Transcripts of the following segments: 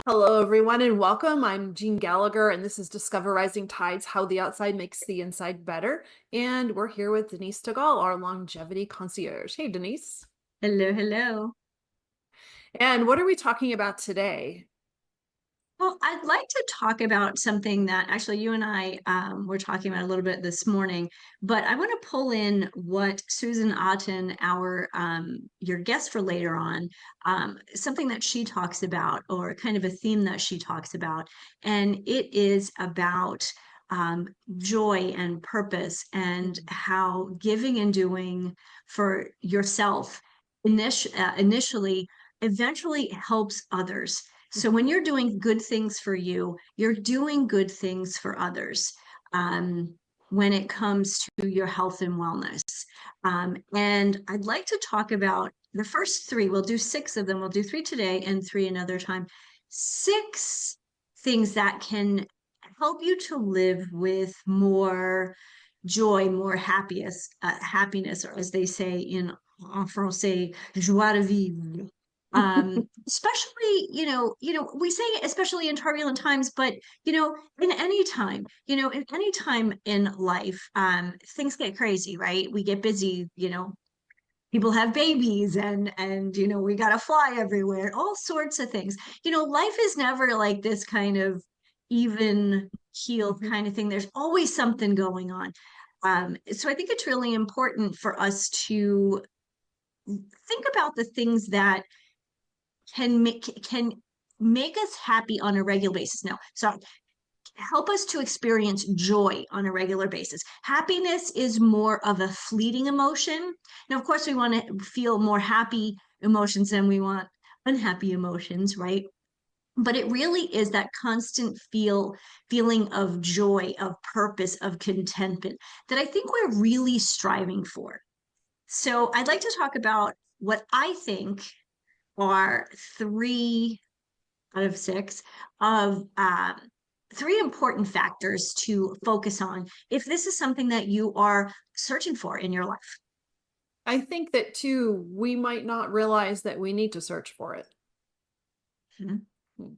Hello, everyone, and welcome. I'm Jeanne Gallagher, and this is Discover Rising Tides, How the Outside Makes the Inside Better. And we're here with Denise Stegall, our longevity concierge. Hey, Denise. Hello, hello. And what are we talking about today? Well, I'd like to talk about something that actually you and I were talking about a little bit this morning, but I want to pull in what Susan Otten, our your guest for later on, something that she talks about, or kind of a theme that she talks about, and it is about joy and purpose and how giving and doing for yourself initially eventually helps others. So when you're doing good things for you, you're doing good things for others when it comes to your health and wellness. And I'd like to talk about the first three. We'll do six of them. We'll do three today and three another time. Six things that can help you to live with more joy, more happiness, or as they say in français, joie de vivre. Especially, we say especially in turbulent times, but in any time in life, things get crazy, right? We get busy, people have babies and we gotta fly everywhere, all sorts of things. Life is never like this kind of even keeled kind of thing. There's always something going on. So I think it's really important for us to think about the things that can make us happy on a regular basis. Now, so help us to experience joy on a regular basis. Happiness is more of a fleeting emotion. Now, of course, we want to feel more happy emotions than we want unhappy emotions, right? But it really is that constant feeling of joy, of purpose, of contentment that I think we're really striving for. So I'd like to talk about what I think are three out of six of three important factors to focus on if this is something that you are searching for in your life. I think that too, we might not realize that we need to search for it. Mhm. Hmm.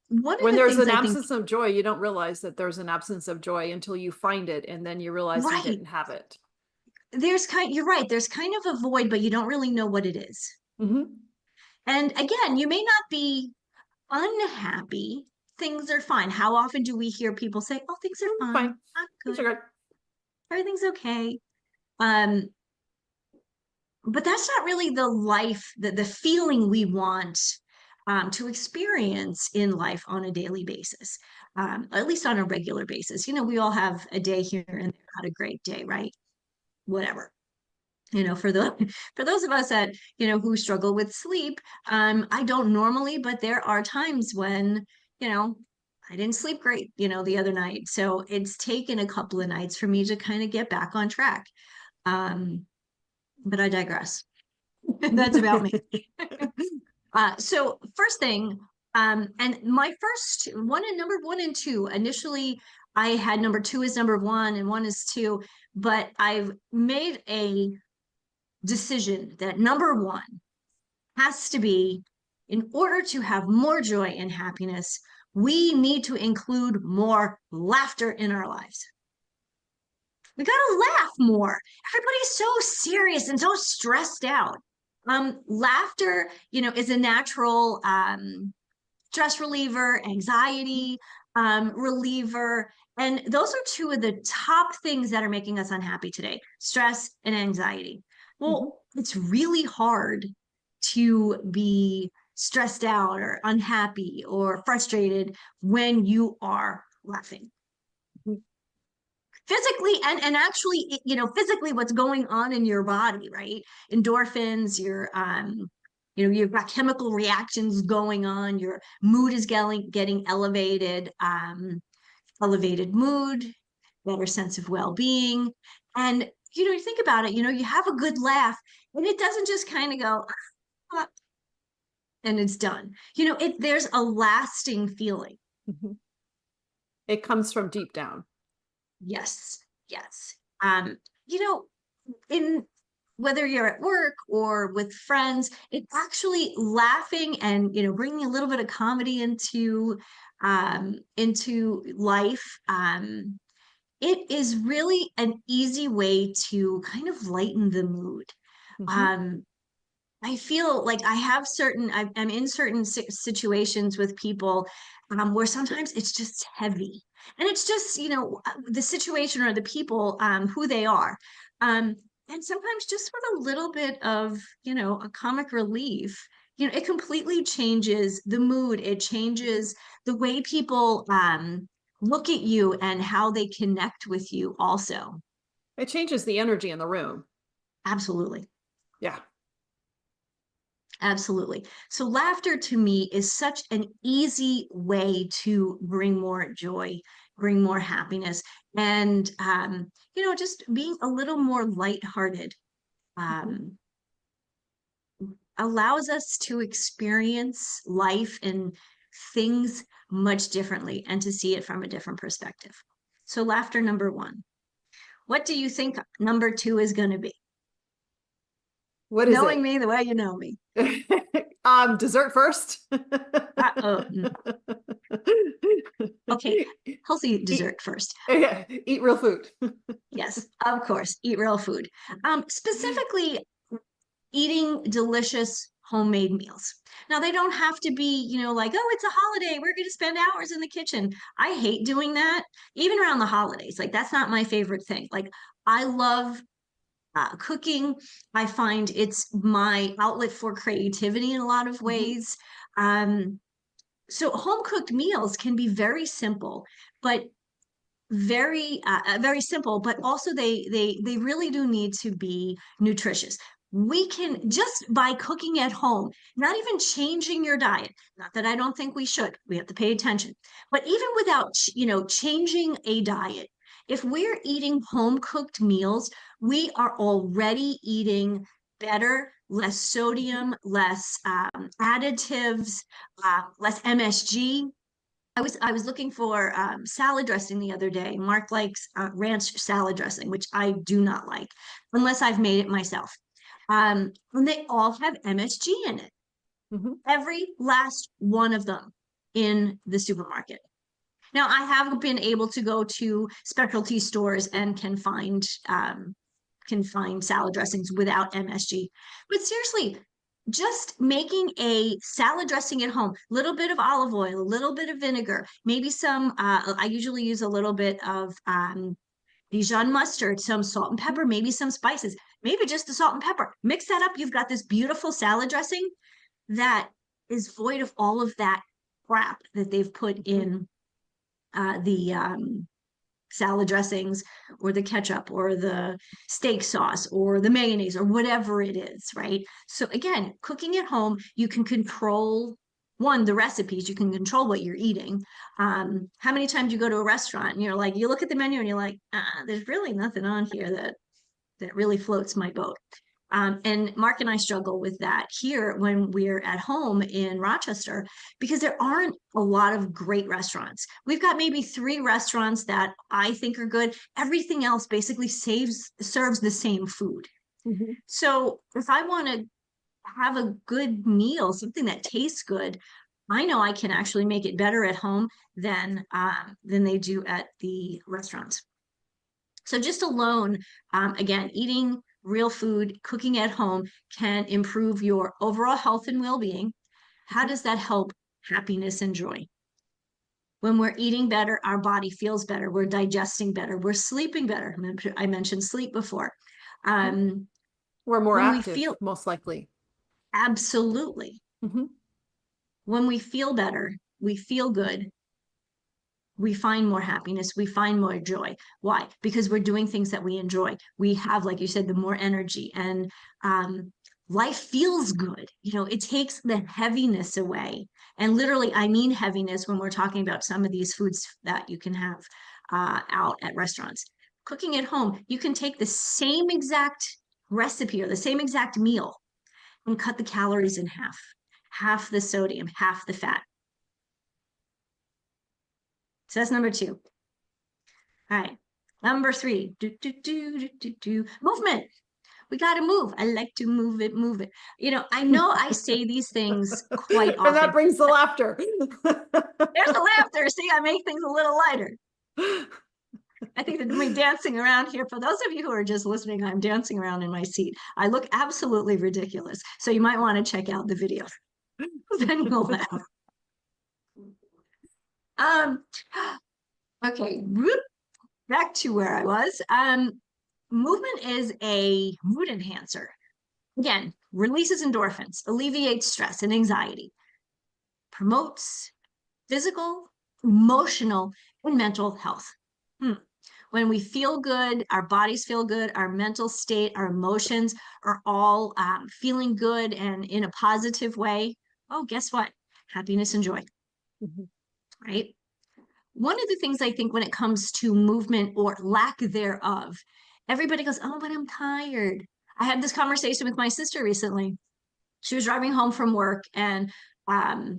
One of When the there's things an I think, absence of joy, you don't realize that there's an absence of joy until you find it, and then you realize you right, didn't have it. you're right, there's kind of a void, but you don't really know what it is. Hmm. And again, you may not be unhappy. Things are fine. How often do we hear people say, "Oh, things are fine. Fine. I'm Things good. are good. Everything's okay." Um, but that's not really the life, the feeling we want to experience in life on a daily basis, at least on a regular basis. We all have a day here and there, not a great day, right? Whatever. For the for those of us that who struggle with sleep, I don't normally, but there are times when you know I didn't sleep great, the other night. So it's taken a couple of nights for me to kind of get back on track. Um, but I digress. That's about me. So first thing, and my first one and number one and two, initially I had number two is number one and one is two, but I've made a decision that number one has to be, in order to have more joy and happiness, we need to include more laughter in our lives. We gotta laugh more. Everybody's so serious and so stressed out. Laughter, is a natural stress reliever, anxiety reliever. And those are two of the top things that are making us unhappy today: stress and anxiety. Mhm. Well, it's really hard to be stressed out or unhappy or frustrated when you are laughing physically and actually, physically what's going on in your body, right? Endorphins, you've got chemical reactions going on, your mood is getting elevated, elevated mood, better sense of well-being. And you think about it, you have a good laugh and it doesn't just kind of go "Ah," and it's done. There's a lasting feeling. Mhm. It comes from deep down. Yes, yes. Um, you know, in whether you're at work or with friends, it's actually laughing and, bringing a little bit of comedy into life. It is really an easy way to kind of lighten the mood. Hmm. Um, I feel like I'm in certain situations with people where sometimes it's just heavy. And it's just, the situation or the people, who they are. Um, and sometimes just with a little bit of, a comic relief, it completely changes the mood. It changes the way people look at you and how they connect with you also. It changes the energy in the room. Absolutely. Yeah. Absolutely. So laughter to me is such an easy way to bring more joy, bring more happiness, and just being a little more lighthearted Mhm. um, allows us to experience life and things much differently and to see it from a different perspective. So laughter number one. What do you think number two is going to be? What is Knowing it? me the way you know me. Dessert first. Uh-oh. Okay, healthy dessert first. Eat real food. Yes, of course, eat real food. Specifically, eating delicious homemade meals. Now, they don't have to be, like, oh, it's a holiday. We're going to spend hours in the kitchen. I hate doing that, even around the holidays. Like, that's not my favorite thing. Like, I love cooking. I find it's my outlet for creativity in a lot of Mhm. ways. Um, so, home cooked meals can be very simple, but very simple, but also they really do need to be nutritious. We can just by cooking at home, not even changing your diet, not that I don't think we should, we have to pay attention, but even without changing a diet, if we're eating home cooked meals, we are already eating better, less Mhm. sodium, less additives, less MSG. I was looking for salad dressing the other day. Mark likes ranch salad dressing, which I do not like unless I've made it myself. And they all have MSG in it. Mhm. Every last one of them in the supermarket. Now, I have been able to go to specialty stores and can find salad dressings without MSG. But seriously, just making a salad dressing at home, a little bit of olive oil, a little bit of vinegar, maybe I usually use a little bit of Dijon mustard, some salt and Mhm. pepper, maybe some spices, maybe just the salt and pepper. Mix that up. You've got this beautiful salad dressing that is void of all of that crap that they've put Mhm. in the salad dressings or the ketchup or the steak sauce or the mayonnaise or whatever it is, right? So again, cooking at home, you can control one, the recipes, you can control what you're eating. How many times you go to a restaurant and you're like, you look at the menu and you're like, there's really nothing on here that really floats my boat. And Mark and I struggle with that here when we're at home in Rochester because there aren't a lot of great restaurants. We've got maybe 3 restaurants that I think are good. Everything else basically serves the same food. Mhm. So if I want to have a good meal, something that tastes good, I know I can actually make it better at home than they do at the restaurants. So just alone, again, eating real food, cooking at home can improve your overall health and well-being. How Mhm. does that help happiness and joy? When we're eating better, our body feels better. We're digesting better. We're sleeping better. I mentioned sleep before. Mhm. Um, We're more when we active, feel most likely. absolutely, Mhm. when we feel better, we feel good, we find more happiness, we find more joy. Why? Because we're doing things that we enjoy. We have, like you said, the more energy and um, life feels good. It takes the heaviness away. And literally, I mean heaviness when we're talking about some of these foods that you can have out at restaurants. Cooking at home, you can take the same exact recipe or the same exact meal and cut the calories in half the sodium, half the fat. So that's number two. All right. Number three, movement. We got to move. I like to move it, move it. I know I say these things quite And that often. brings the laughter. There's the laughter. See, I make things a little lighter. I think that me dancing around here, for those of you who are just listening, I'm dancing around in my seat. I look absolutely ridiculous. So you might want to check out the video. Then you'll laugh. Okay, back to where I was. Movement is a mood enhancer. Again, releases endorphins, alleviates stress and anxiety, promotes physical, emotional, and mental health. When we feel good, our bodies feel good, our mental state, our emotions are all feeling good and in a positive way. Oh, guess what? Happiness and joy, right? One of the things I think when it comes to movement or lack thereof, everybody goes, oh, but I'm tired. I had this conversation with my sister recently. She was driving home from work and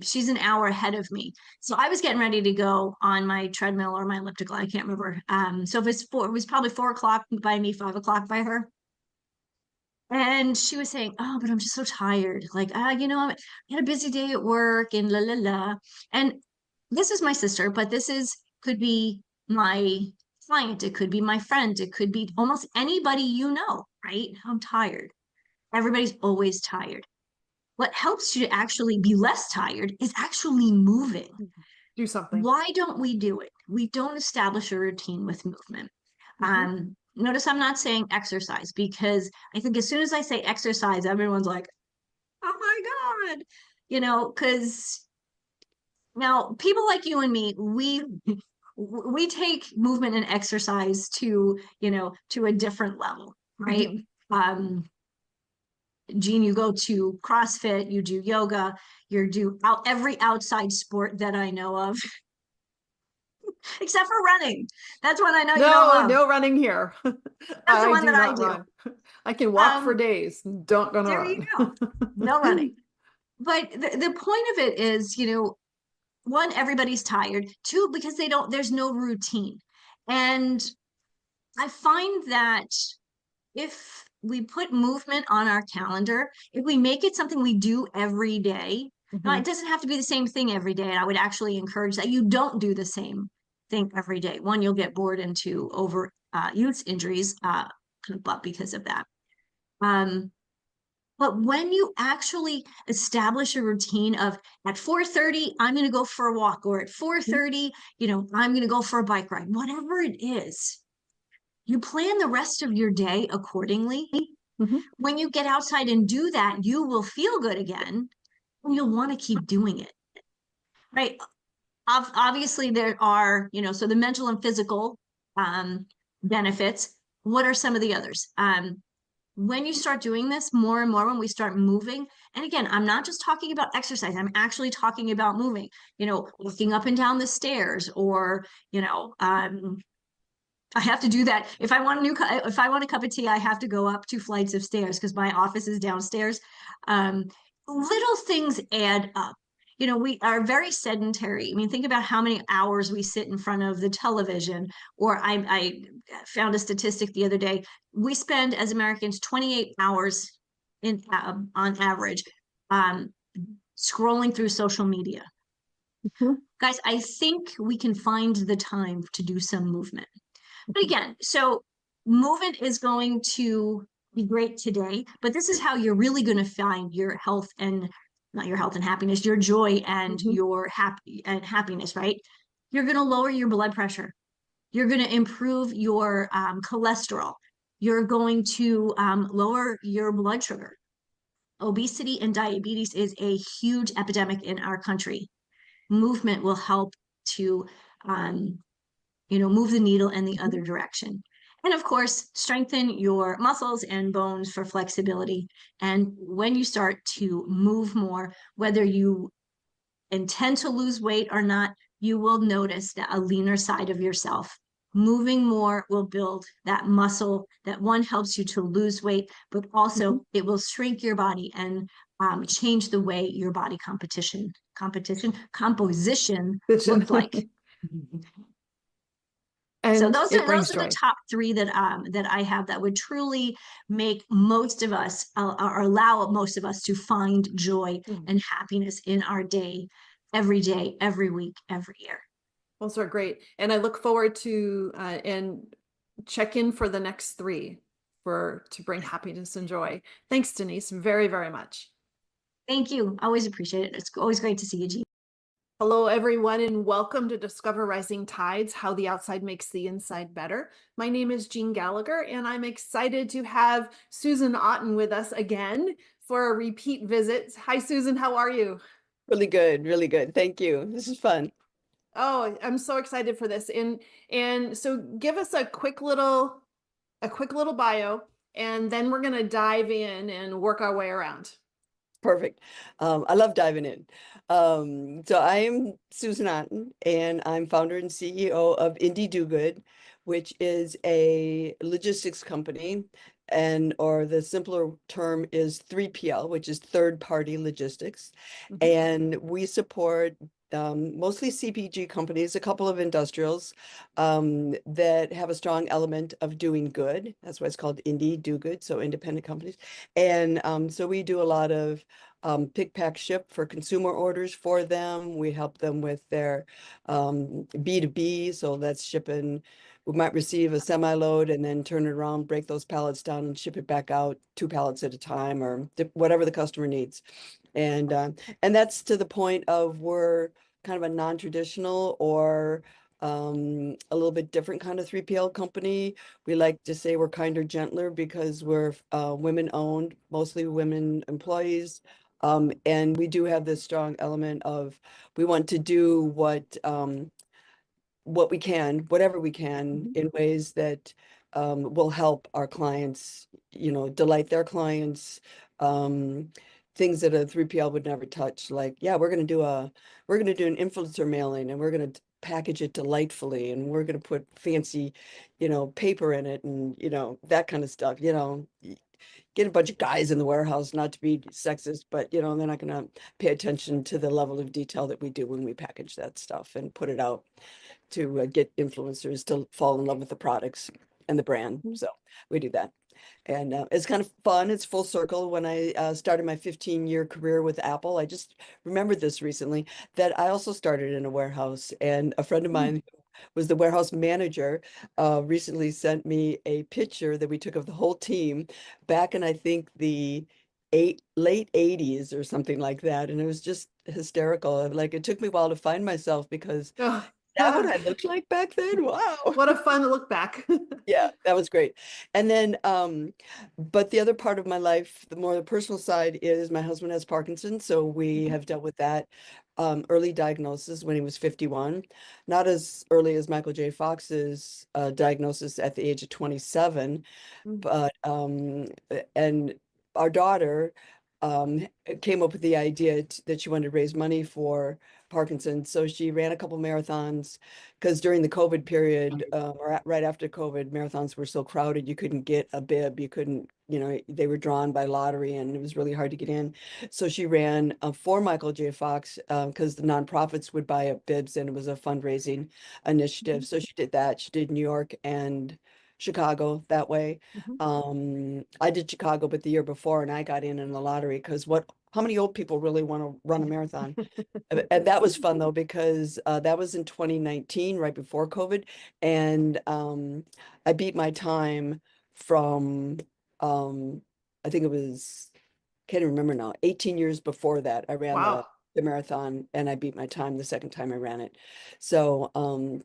she's an hour ahead of me. So I was getting ready to go on my treadmill or my elliptical. I can't remember. So it was probably 4 o'clock by me, 5 o'clock by her. And she was saying, oh, but I'm just so tired. Like, I had a busy day at work and la, la, la. And this is my sister, but could be my client. It could be my friend. It could be almost anybody right? I'm tired. Everybody's always tired. What helps you to actually be less tired is actually moving. Do something. Why don't we do it? We don't establish a routine with movement. Notice I'm not saying exercise, because I think as soon as I say exercise, everyone's like, oh my God, because now people like you and me, we take movement and exercise to a different level, right? Jeanne, you go to CrossFit, you do yoga, you do every outside sport that I know of, except for running. That's one I know you don't love. No running here. That's the one that I do. Run. I can walk for days. Don't gonna there run. You go. No running. But the point of it is, one, everybody's tired. Two, because there's no routine. And I find that if we put movement on our calendar, if we make it something we do every day, now it doesn't have to be the same thing every day. And I would actually encourage that you don't do the same thing every day. One, you'll get bored into use injuries but because of that. But when you actually establish a routine of at 4:30, I'm going to go for a walk, or at 4:30, I'm going to go for a bike ride, whatever it is, you plan the rest of your day accordingly. When you get outside and do that, you will feel good again, and you'll want to keep doing it, right? Obviously, there are, so the mental and physical benefits. What are some of the others? When you start doing this more and more, when we start moving, and again, I'm not just talking about exercise, I'm actually talking about moving, walking up and down the stairs, or, I have to do that. If I want a cup of tea, I have to go up 2 flights of stairs because my office is downstairs. Little things add up. We are very sedentary. I mean, think about how many hours we sit in front of the television. Or I found a statistic the other day. We spend, as Americans, 28 hours on average scrolling through social media. Guys, I think we can find the time to do some movement. But again, so movement is going to be great today, but this is how you're really going to find your health and not your health and happiness, your joy and your happiness, right? You're going to lower your blood pressure. You're going to improve your cholesterol. You're going to lower your blood sugar. Obesity and diabetes is a huge epidemic in our country. Movement will help to move the needle in the other direction. And of course, strengthen your muscles and bones for flexibility. And when you start to move more, whether you intend to lose weight or not, you will notice that a leaner side of yourself. Moving more will build that muscle that, one, helps you to lose weight, but also it will shrink your body and change the way your body composition looks like. So And those it are brings those are the joy. top three that I have that would truly make most of us or allow most of us to find joy Mm. and happiness in our day, every week, every year. Those are great. And I look forward to and check in for the next three for to bring happiness and joy. Thanks, Denise, very, very much. Thank you. Always appreciate it. It's always great to see you, Jeanne. Hello, everyone, and welcome to Discover Rising Tides, How the Outside Makes the Inside Better. My name is Jeanne Gallagher, and I'm excited to have Susan Otten with us again for a repeat visit. Hi, Susan, how are you? Really good, really good. Thank you. This is fun. Oh, I'm so excited for this. And so give us a quick little bio, and then we're gonna dive in and work our way around. Perfect. I love diving in. So I am Susan Otten, and I'm founder and CEO of Indie Do Good, which is a logistics company, and or the simpler term is 3PL, which is third party logistics. Mhm. And we support mostly CPG companies, a couple of industrials that have a strong element of doing good. That's why it's called Indie Do Good, so independent companies. And so we do a lot of pick, pack, ship for consumer orders for them. We help them with their B2B, so that's shipping. We might receive a semi-load and then turn it around, break those pallets down and ship it back out 2 pallets at a time or whatever the customer needs. And that's to the point of we're kind of a non-traditional or a little bit different kind of 3PL company. We like to say we're kinder, gentler because we're women owned, mostly women employees. And we do have this strong element of we want to do what we can, whatever we can, Mhm. in ways that will help our clients, delight their clients, things that a 3PL would never touch. Like, yeah, we're gonna do an influencer mailing and we're gonna package it delightfully and we're gonna put fancy, paper in it and that kind of stuff, get a bunch of guys in the warehouse, not to be sexist, but they're not going to pay attention to the level of detail that we do when we package that stuff and put it out to get influencers to fall in love with the products and the brand. Mhm. So we do that. And it's kind of fun. It's full circle. When I started my 15-year career with Apple, I just remembered this recently that I also started in a warehouse. And a friend of Mm. mine who was the warehouse manager recently sent me a picture that we took of the whole team back in, I think, the late 80s or something like that. And it was just hysterical. Like it took me a while to find myself because Oh, that what I looked like back then? Wow. what a fun look back. Yeah, that was great. And then, but the other part of my life, the more the personal side is my husband has Parkinson's. So we Mhm. have dealt with that early diagnosis when he was 51, not as early as Michael J. Fox's diagnosis at the age of 27, Mm. but and our daughter came up with the idea that she wanted to raise money for Parkinson's. So she ran a couple marathons because during the COVID period, right after COVID, marathons were so crowded, you couldn't get a bib. You couldn't, they were drawn by lottery and it was really hard to get in. So she ran for Michael J. Fox because the nonprofits would buy up bibs and it was a fundraising initiative. Mhm. So she did that. She did New York and Chicago that way. Mhm. I did Chicago, but the year before, and I got in the lottery because how many old people really want to run a marathon? And that was fun though, because that was in 2019, right before COVID. And I beat my time from, I think it was, can't even remember now, 18 years before that, I ran Wow. the marathon and I beat my time the second time I ran it. So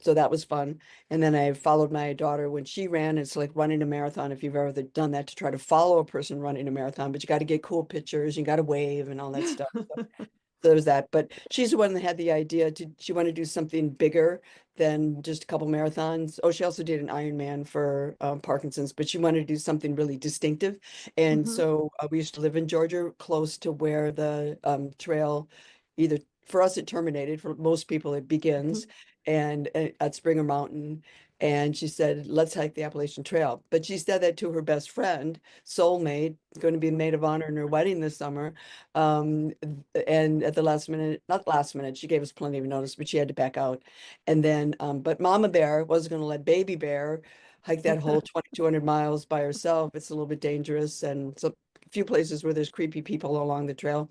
that was fun. And then I followed my daughter when she ran. It's like running a marathon if you've ever done that, to try to follow a person running a marathon, but you got to get cool pictures, you got to wave and all that stuff. So there's that, but she's the one that had the idea she wanted to do something bigger than just a couple marathons. Oh, she also did an Ironman for Parkinson's, but she wanted to do something really distinctive. And Mhm. so we used to live in Georgia, close to where the trail, either for us it terminated, for most people it begins, Mhm. and at Springer Mountain. And she said, let's hike the Appalachian Trail. But she said that to her best friend, soulmate, going to be maid of honor in her wedding this summer. And at the last minute, not last minute, she gave us plenty of notice, but she had to back out. And then, but Mama Bear wasn't going to let Baby Bear hike that whole 2,200 miles by herself. It's a little bit dangerous. And so a few places where there's creepy people along the trail.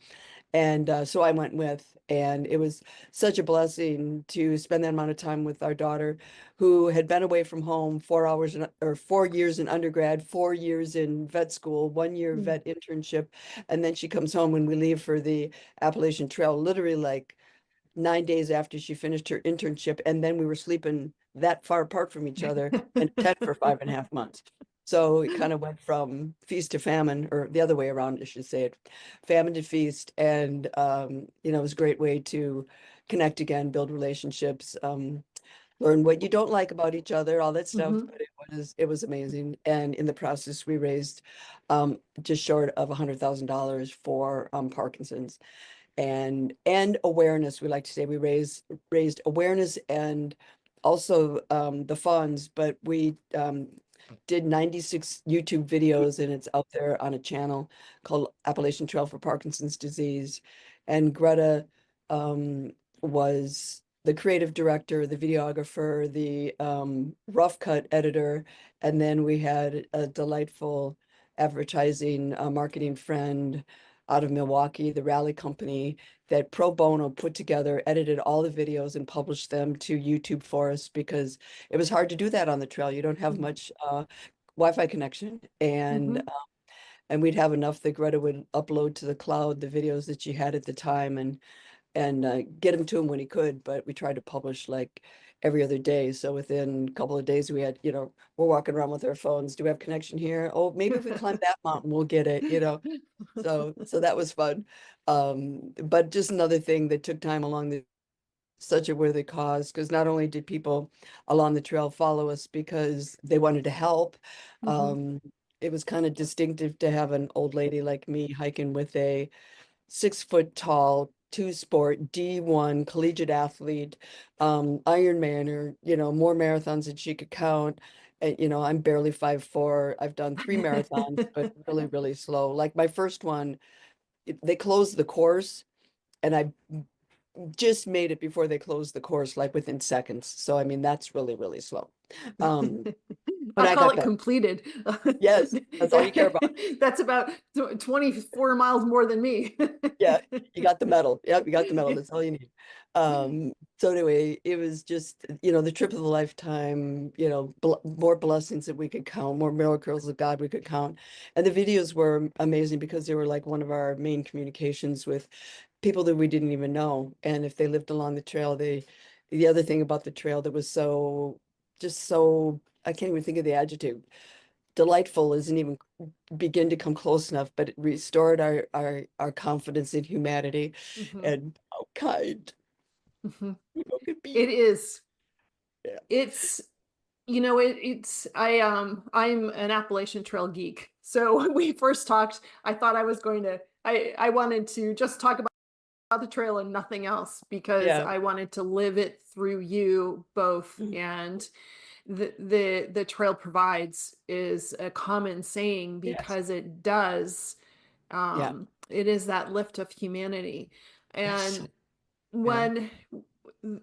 And so I went with, and it was such a blessing to spend that amount of time with our daughter, who had been away from home 4 hours or 4 years in undergrad, 4 years in vet school, 1 year vet internship. And then she comes home when we leave for the Appalachian Trail, literally like 9 days after she finished her internship. And then we were sleeping that far apart from each other in a tent for 5.5 months. So it kind of went from feast to famine, or the other way around, I should say it, famine to feast. And, it was a great way to connect again, build relationships, learn what you don't like about each other, all that stuff. But it was amazing. And in the process, we raised just short of $100,000 for Parkinson's and awareness. We like to say we raised awareness and also the funds, but we did 96 YouTube videos, and it's out there on a channel called Appalachian Trail for Parkinson's Disease. And Greta was the creative director, the videographer, the rough cut editor. And then we had a delightful advertising marketing friend out of Milwaukee, the Rally Company, that pro bono put together, edited all the videos and published them to YouTube for us, because it was hard to do that on the trail. You don't have much Wi-Fi connection, and we'd have enough that Greta would upload to the cloud the videos that she had at the time, and get him to him when he could. But we tried to publish like every other day. So within a couple of days, we had, we're walking around with our phones. Do we have connection here? Oh, maybe if we climb that mountain, we'll get it, So that was fun. But just another thing that took time along such a worthy cause, because not only did people along the trail follow us because they wanted to help, it was kind of distinctive to have an old lady like me hiking with a 6 foot tall, two-sport D1 collegiate athlete, Ironmaner, more marathons than she could count. And, I'm barely 5'4". I've done 3 marathons, but really, really slow. Like my first one, they closed the course, and I just made it before they closed the course, like within seconds. So, I mean, that's really, really slow. But I I call got it done. completed. Yes, that's all you care about. That's about 24 miles more than me. Yeah, you got the medal. Yep, you got the medal. That's all you need. So anyway, it was just, the trip of the lifetime, more blessings that we could count, more miracles of God we could count. And the videos were amazing because they were like one of our main communications with people that we didn't even know. And if they lived along the trail, the other thing about the trail that was just so, I can't even think of the adjective. Delightful isn't even begin to come close enough, but it restored our confidence in humanity and how kind people could be. It is. Yeah. It's, I'm an Appalachian Trail geek. So when we first talked, I thought I wanted to just talk about the trail and nothing else, because I wanted to live it through you both. And the trail provides is a common saying, because it does. It is that lift of humanity. And when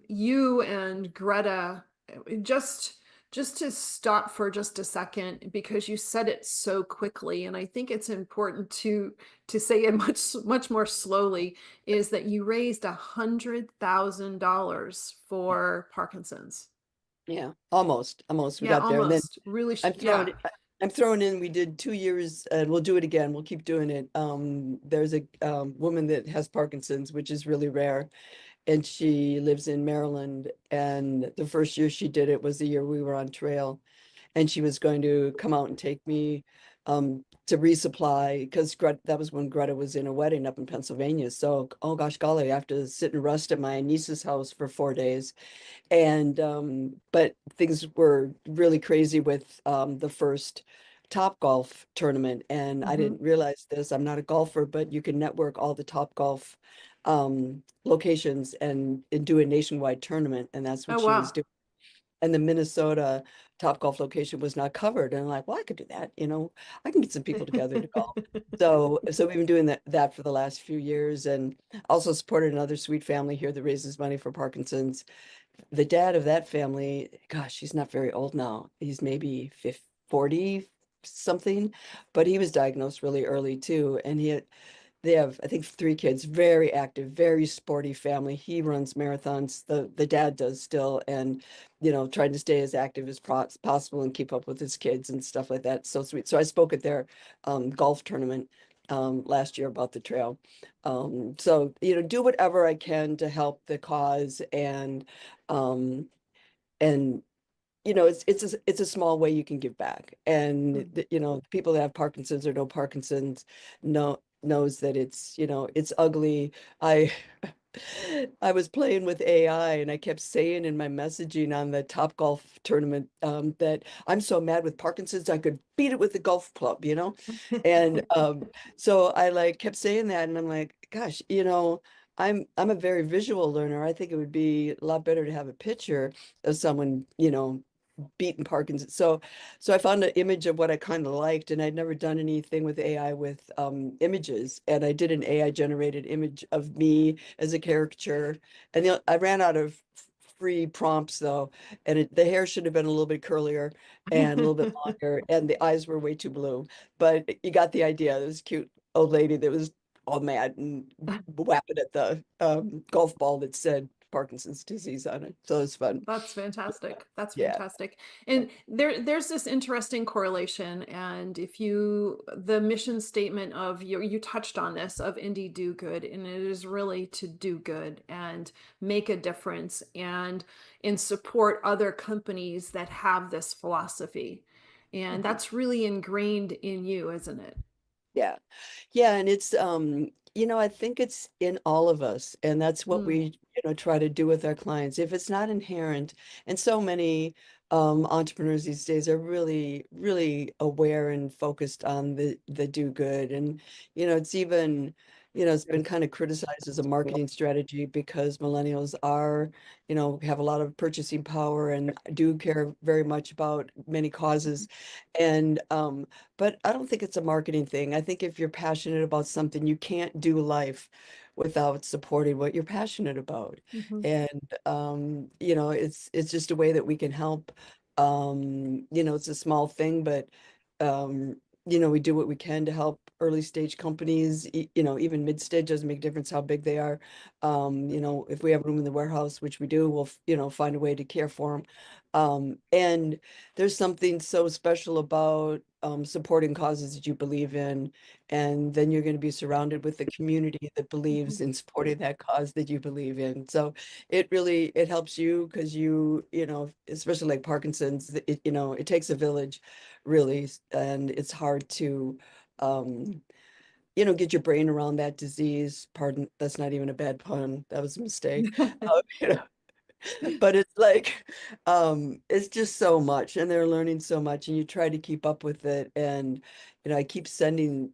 you and Greta, just to stop for just a second, because you said it so quickly, and I think it's important to say it much more slowly, is that you raised $100,000 for Parkinson's. Yeah, almost. We Yeah, got there. And then almost. Really, I'm throwing in, we did 2 years, and we'll do it again. We'll keep doing it. There's a woman that has Parkinson's, which is really rare, and she lives in Maryland. And the first year she did it was the year we were on trail, and she was going to come out and take me to resupply, because that was when Greta was in a wedding up in Pennsylvania. So, oh gosh, golly, I have to sit and rest at my niece's house for 4 days. And but things were really crazy with the first Top Golf tournament, and I didn't realize this. I'm not a golfer, but you can network all the Top Golf locations and do a nationwide tournament, and that's what Oh, she was wow. doing. and the Minnesota Top Golf location was not covered. And I'm like, well, I could do that, I can get some people together to golf. So we've been doing that for the last few years, and also supported another sweet family here that raises money for Parkinson's. The dad of that family, gosh, he's not very old now. He's maybe 40 something, but he was diagnosed really early too. And they have, I think, 3 kids, very active, very sporty family. He runs marathons, the dad does still, and trying to stay as active as possible and keep up with his kids and stuff like that. So sweet. So I spoke at their golf tournament last year about the trail. So do whatever I can to help the cause, um and it's a small way you can give back. And people that have Parkinson's or no Parkinson's knows that it's ugly. I I was playing with AI, and I kept saying in my messaging on the Top Golf tournament that I'm so mad with Parkinson's I could beat it with a golf club, and so I like kept saying that, and I'm like, gosh, I'm a very visual learner. I think it would be a lot better to have a picture of someone, beaten Parkinson's. So I found an image of what I kind of liked, and I'd never done anything with AI with images. And I did an AI generated image of me as a caricature. And I ran out of free prompts though, and the hair should have been a little bit curlier and a little bit longer, and the eyes were way too blue. But you got the idea. There was a cute old lady that was all mad and whapping at the golf ball that said Parkinson's disease on it. So it was fun. That's fantastic. That's Yeah. fantastic. And there's this interesting correlation. And the mission statement of you touched on this, of Indie Do Good, and it is really to do good and make a difference and support other companies that have this philosophy. And that's really ingrained in you, isn't it? Yeah. Yeah. And it's, I think it's in all of us. And that's what we, try to do with our clients. If it's not inherent, and so many entrepreneurs these days are really, really aware and focused on the do good. And, it's even, it's been kind of criticized as a marketing strategy because millennials are, have a lot of purchasing power and do care very much about many causes. And but I don't think it's a marketing thing. I think if you're passionate about something, you can't do life without supporting what you're passionate about. And it's just a way that we can help. It's a small thing, but we do what we can to help early stage companies, even mid stage. Doesn't make a difference how big they are. If we have room in the warehouse, which we do, we'll find a way to care for them. And there's something so special about supporting causes that you believe in, and then you're going to be surrounded with the community that believes in supporting that cause that you believe in. So it helps you, because especially like Parkinson's, it takes a village, really, and it's hard to get your brain around that disease. Pardon, that's not even a bad pun. That was a mistake. But it's like it's just so much, and they're learning so much, and you try to keep up with it. And I keep sending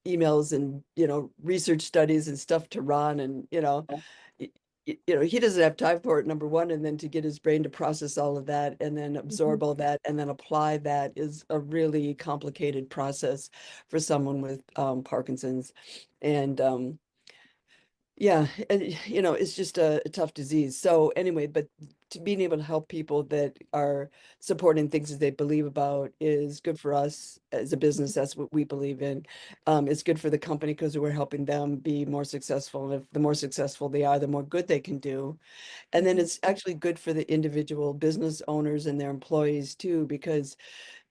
emails and research studies and stuff to Ron, and he doesn't have time for it, number one, and then to get his brain to process all of that and then absorb all that and then apply that is a really complicated process for someone with Parkinson's. And yeah, and it's just a tough disease. So anyway, but to being able to help people that are supporting things that they believe about is good for us as a business. That's what we believe in. It's good for the company because we're helping them be more successful. And if the more successful they are, the more good they can do. And then it's actually good for the individual business owners and their employees too, because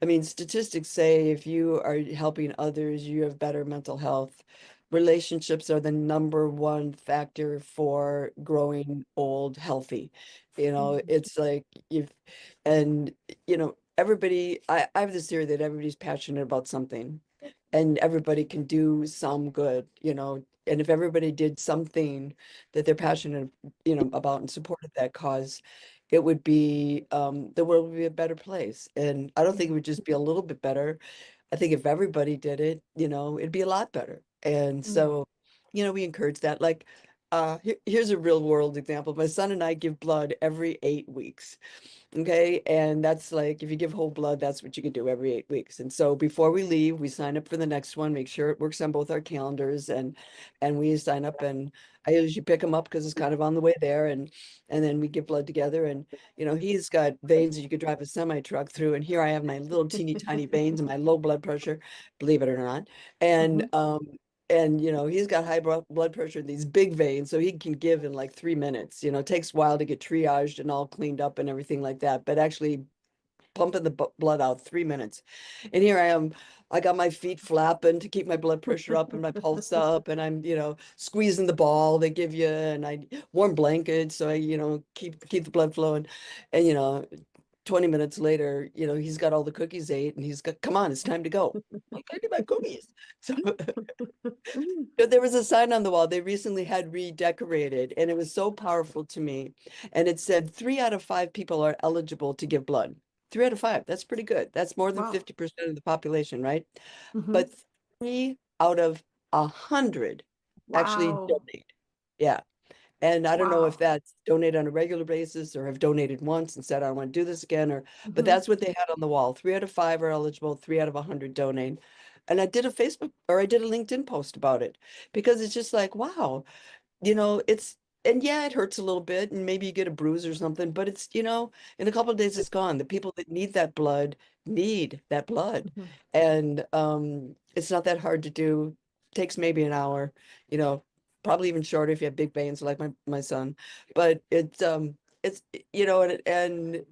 I mean, statistics say if you are helping others, you have better mental health. Relationships are the number one factor for growing old healthy. It's like and everybody, I have this theory that everybody's passionate about something, and everybody can do some good, and if everybody did something that they're passionate, about and supported that cause, it would be, the world would be a better place. And I don't think it would just be a little bit better. I think if everybody did it, it'd be a lot better. And so, we encourage that. Like, here's a real world example. My son and I give blood every 8 weeks. Okay. And that's like, if you give whole blood, that's what you can do every 8 weeks. And so before we leave, we sign up for the next one, make sure it works on both our calendars, and we sign up, and I usually pick him up because it's kind of on the way there. And then we give blood together. And, he's got veins that you could drive a semi truck through. And here I have my little teeny tiny veins and my low blood pressure, believe it or not. And, he's got high blood pressure in these big veins, so he can give in like 3 minutes. It takes a while to get triaged and all cleaned up and everything like that, but actually pumping the blood out 3 minutes. And here I am, I got my feet flapping to keep my blood pressure up and my pulse up, and I'm, squeezing the ball they give you, and I warm blankets, so I, keep the blood flowing. And 20 minutes later, he's got all the cookies ate, and he's got, come on, it's time to go. I gotta get my cookies. So there was a sign on the wall they recently had redecorated, and it was so powerful to me. And it said 3 out of 5 people are eligible to give blood. 3 out of 5, that's pretty good. That's more than Wow. 50% of the population, right? Mhm. But 3 out of 100 actually Wow. donate. Yeah. And I don't know if Wow. that's donate on a regular basis or have donated once and said, I want to do this again, but Mhm. that's what they had on the wall. 3 out of 5 are eligible, 3 out of 100 donate. And I did a LinkedIn post about it, because it's just like, wow, and yeah, it hurts a little bit, and maybe you get a bruise or something, but it's, in a couple of days it's gone. The people that need that blood need that blood. Mhm. And it's not that hard to do. Takes maybe an hour, you know, probably even shorter if you have big veins like my son. But it's and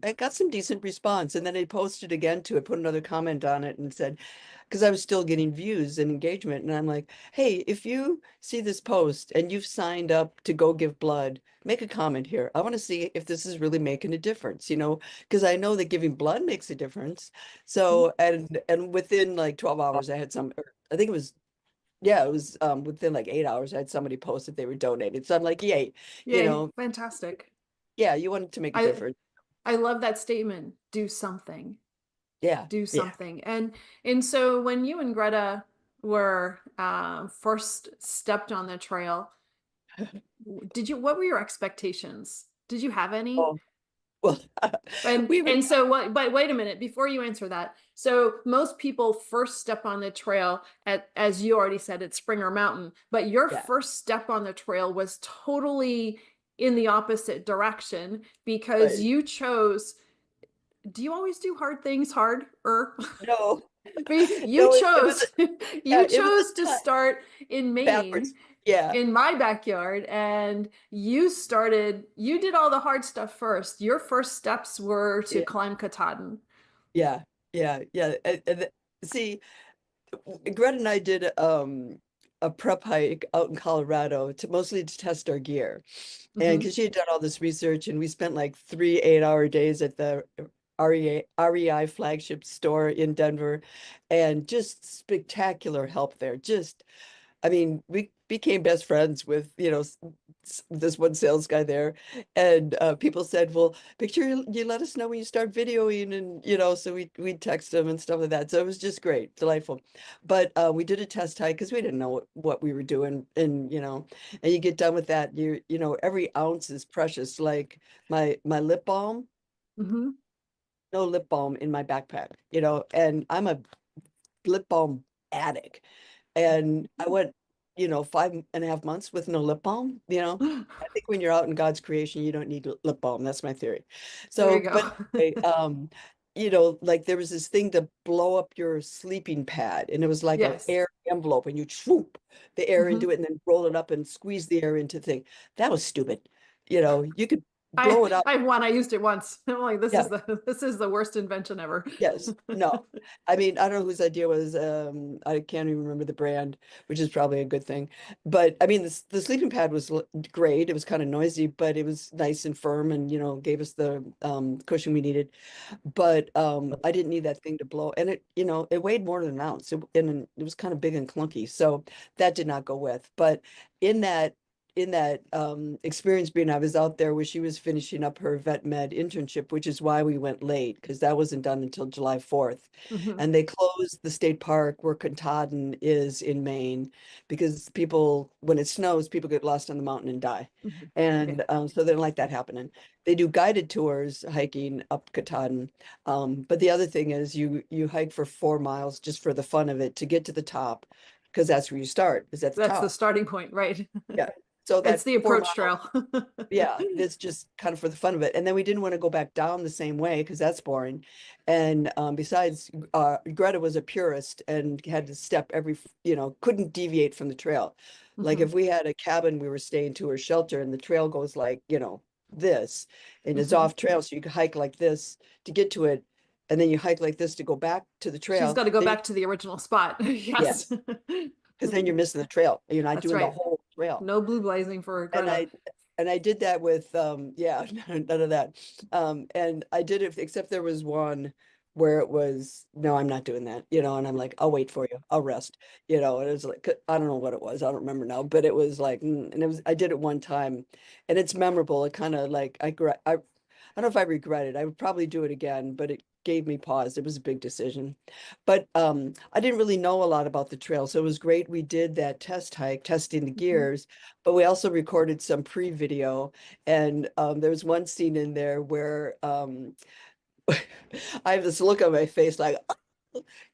I got some decent response. And then I posted again to it, put another comment on it, and said, because I was still getting views and engagement. And I'm like, hey, if you see this post and you've signed up to go give blood, make a comment here. I want to see if this is really making a difference, because I know that giving blood makes a difference. So, and within like 12 hours, I had I think it was, yeah, it was within like 8 hours, I had somebody post that they were donated. So I'm like, yay, Yay, fantastic. yeah, you wanted to make a I difference. I love that statement. Do something. Yeah, Do yeah. something. And so when you and Greta were first stepped on the trail, what were your expectations? Did you have any? Oh, well, And we were, and so what, but wait a minute, before you answer that. So most people first step on the trail at, as you already said, at Springer Mountain, but your yeah, first step on the trail was totally in the opposite direction because right. you chose, do you always do hard things hard? No, You no, it was, chose yeah, you it was chose to a start in backwards. Maine, Yeah, in my backyard, and you did all the hard stuff first. Your first steps were to yeah, climb Katahdin. yeah, yeah, yeah. See, Greta and I did a prep hike out in Colorado to mostly to test our gear. And Hmm. because she had done all this research, and we spent like 3 8-hour days at the REI flagship store in Denver, and just spectacular help there. Just, I mean, we became best friends with, this one sales guy there. And people said, well, make sure you let us know when you start videoing. And, so we'd text them and stuff like that. So it was just great, delightful. But we did a test hike because we didn't know what we were doing. And, and you get done with that, every ounce is precious. Like my lip balm, Hmm. no lip balm in my backpack, and I'm a lip balm addict. And I went, 5.5 months with no lip balm, I think when you're out in God's creation, you don't need lip balm. That's my theory. There So, you go. but anyway, like there was this thing to blow up your sleeping pad, and it was like an Yes. air envelope, and you swoop the air Hmm. into it and then roll it up and squeeze the air into the thing. That was stupid. You could I blow it up. I have one. I used it once. I'm like, this Yeah. is the worst invention ever. Yes. No. I mean, I don't know whose idea was, I can't even remember the brand, which is probably a good thing. But I mean, the sleeping pad was great. It was kind of noisy, but it was nice and firm, and, gave us the cushion we needed. But I didn't need that thing to blow. And it weighed more than an ounce. And it was kind of big and clunky. So that did not go with. But in that in that experience being, I was out there where she was finishing up her vet med internship, which is why we went late, because that wasn't done until July 4th. Mhm. And they closed the state park where Katahdin is in Maine, because people, when it snows, people get lost on the mountain and die. Mhm. And Okay. so they don't like that happening. They do guided tours hiking up Katahdin. But the other thing is you hike for 4 miles just for the fun of it to get to the top, because that's where you start, is at the That's the top. starting point, right? Yeah. So It's that the 4 miles, approach trail. yeah, it's just kind of for the fun of it. And then we didn't want to go back down the same way because that's boring. And besides, Greta was a purist and had to step couldn't deviate from the trail. Like Mhm. if we had a cabin we were staying to or shelter and the trail goes like, this, and it's Mhm. off trail, so you could hike like this to get to it, and then you hike like this to go back to the She's trail. got to go Then back to the original spot. yeah, Yes. because then you're missing the trail. You're not That's doing the right. whole trail. No blue blazing for And Greta. I did that with yeah, none of that. And I did it, except there was one where it was, no, I'm not doing that, and I'm like, I'll wait for you, I'll rest, and it was like, I don't know what it was, I don't remember now, but it was like, and I did it one time, and it's memorable. It kind of like I don't know if I regret it. I would probably do it again, but it gave me pause. It was a big decision. But I didn't really know a lot about the trail. So it was great. We did that test hike, testing the Mhm. gears, but we also recorded some pre-video. And there was one scene in there where I have this look on my face like,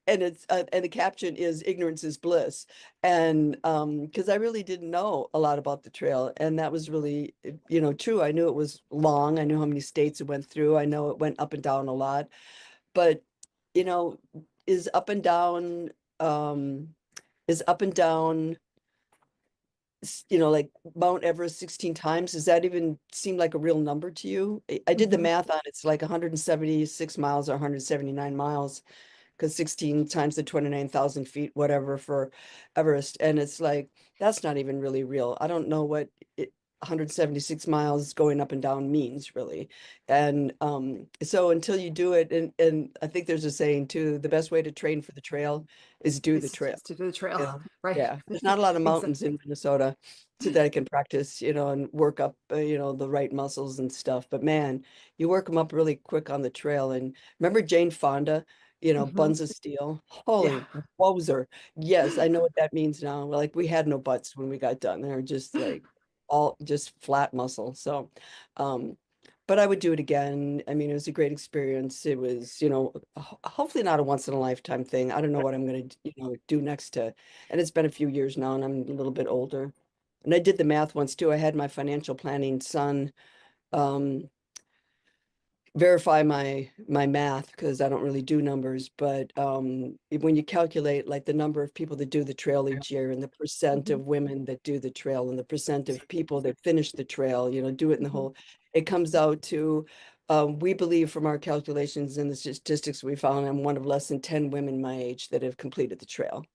and the caption is ignorance is bliss. And because I really didn't know a lot about the trail, and that was really true. I knew it was long, I knew how many states it went through, I know it went up and down a lot, but you know is up and down um is up and down like Mount Everest 16 times, does that even seem like a real number to you? I did the Mhm. math on it. It's like 176 miles or 179 miles, because 16 times the 29,000 feet, whatever, for Everest. And it's like, that's not even really real. I don't know what 176 miles going up and down means really. And so until you do it, and I think there's a saying too, the best way to train for the trail is do the It's trail. to do the trail, Yeah. right? Yeah. There's not a lot of mountains Exactly. in Minnesota so that I can practice, and work up, the right muscles and stuff. But man, you work them up really quick on the trail. And remember Jane Fonda, Mhm. buns of steel. Yeah. Holy wowzer. Yes, I know what that means now. Like we had no butts when we got done. They were just like all just flat muscle. So, um, but I would do it again. I mean, it was a great experience. It was, hopefully not a once in a lifetime thing. I don't know what I'm going to, do next to, and it's been a few years now and I'm a little bit older. And I did the math once too. I had my financial planning son, um, verify my math, because I don't really do numbers, but when you calculate like the number of people that do the trail each year and the percent Mhm. of women that do the trail and the percent of people that finish the trail, do it in the Mhm. whole, it comes out to we believe from our calculations and the statistics we found, I'm one of less than 10 women my age that have completed the trail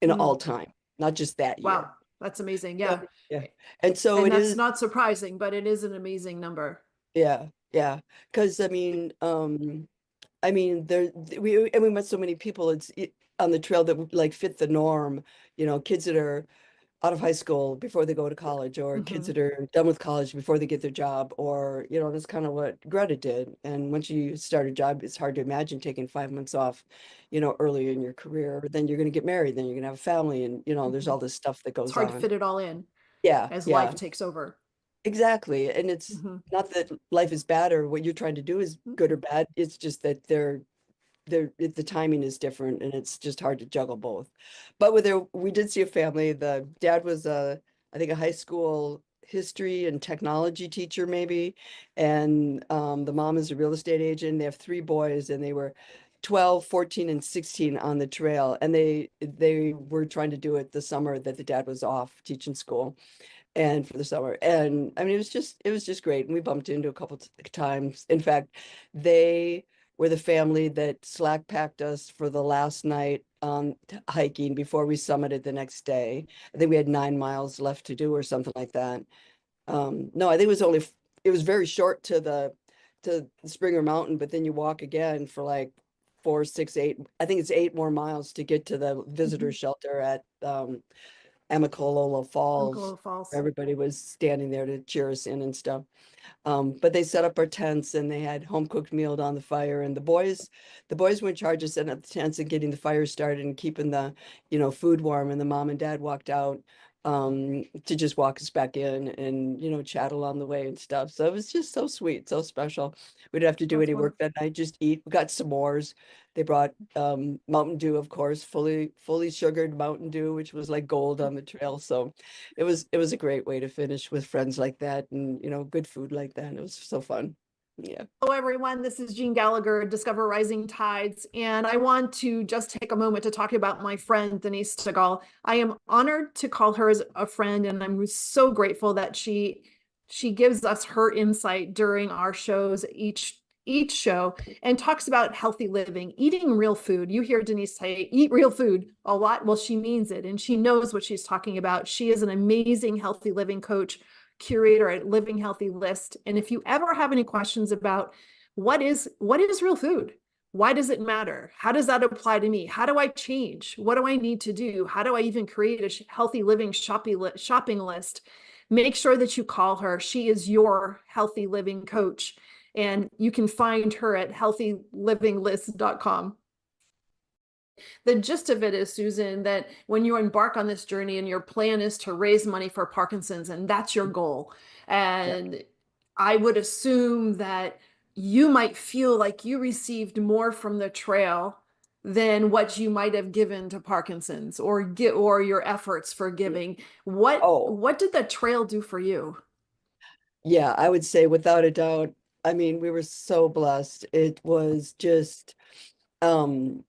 in all Mm. time, not just that year. Wow, that's amazing. So, Yeah. yeah. And so And it that's is. not surprising, but it is an amazing number. Yeah, yeah. Because I mean, we met so many people. On the trail that would like fit the norm. Kids that are out of high school before they go to college, or kids Mhm. that are done with college before they get their job, or that's kind of what Greta did. And once you start a job, it's hard to imagine taking 5 months off, earlier in your career. Then you're going to get married, then you're going to have a family, and there's Mhm. all this stuff that It's goes hard to on. fit it all in Yeah, as yeah, life takes over. exactly. And it's Mhm. not that life is bad or what you're trying to do is good or bad. It's just that the timing is different and it's just hard to juggle both. But we did see a family. The dad was I think a high school history and technology teacher maybe, and the mom is a real estate agent. They have three boys and they were 12, 14, and 16 on the trail, and they were trying to do it the summer that the dad was off teaching school and for the summer. And I mean, it was just great. And we bumped into a couple times. In fact, they were the family that slack packed us for the last night hiking before we summited the next day. I think we had 9 miles left to do or something like that. No, I think it was very short to Springer Mountain, but then you walk again for like 4, 6, 8. I think it's 8 more miles to get to the visitor Mhm. shelter at Amicalola Falls. Uncle Falls. Everybody was standing there to cheer us in and stuff. But they set up our tents and they had home cooked meal on the fire. And the boys were in charge of setting up the tents and getting the fire started and keeping the, food warm. And the mom and dad walked out to just walk us back in and, chat along the way and stuff. So it was just so sweet, so special. We didn't have to do That's any work wonderful. that night, just eat. We got s'mores. They brought Mountain Dew, of course, fully sugared Mountain Dew, which was like gold on the trail. So it was a great way to finish with friends like that and good food like that. It was so fun. Yeah. Hello, everyone. This is Jeanne Gallagher, Discover Rising Tides, and I want to just take a moment to talk about my friend, Denise Stegall. I am honored to call her as a friend, and I'm so grateful that she gives us her insight during our shows, each show, and talks about healthy living, eating real food. You hear Denise say, eat real food a lot. Well, she means it, and she knows what she's talking about. She is an amazing healthy living coach, curator at Living Healthy List. And if you ever have any questions about what is real food, why does it matter, how does that apply to me, how do I change, what do I need to do, how do I even create a healthy living shopping list, make sure that you call her. She is your healthy living coach, and you can find her at healthylivinglist.com. The gist of it is, Susan, that when you embark on this journey and your plan is to raise money for Parkinson's, and that's your goal, and I would assume that you might feel like you received more from the trail than what you might have given to Parkinson's or your efforts for giving. Oh, What did the trail do for you? yeah, I would say without a doubt. I mean, we were so blessed. It was just, um,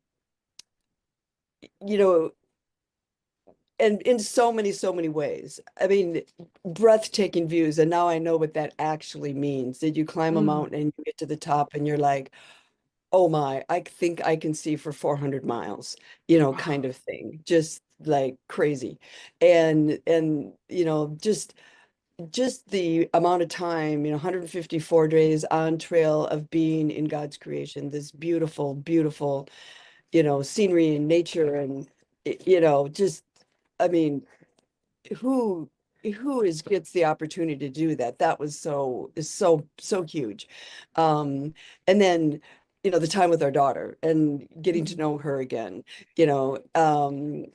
you know, and in so many ways. I mean, breathtaking views. And now I know what that actually means. That you climb a Mm. mountain and you get to the top and you're like, oh my, I think I can see for 400 miles, Wow. kind of thing. Just like crazy. And just the amount of time, 154 days on trail of being in God's creation, this beautiful, beautiful, scenery and nature and just, I mean, who gets the opportunity to do that? That was so huge. And then, the time with our daughter and getting to Mhm. know her again, you know, um,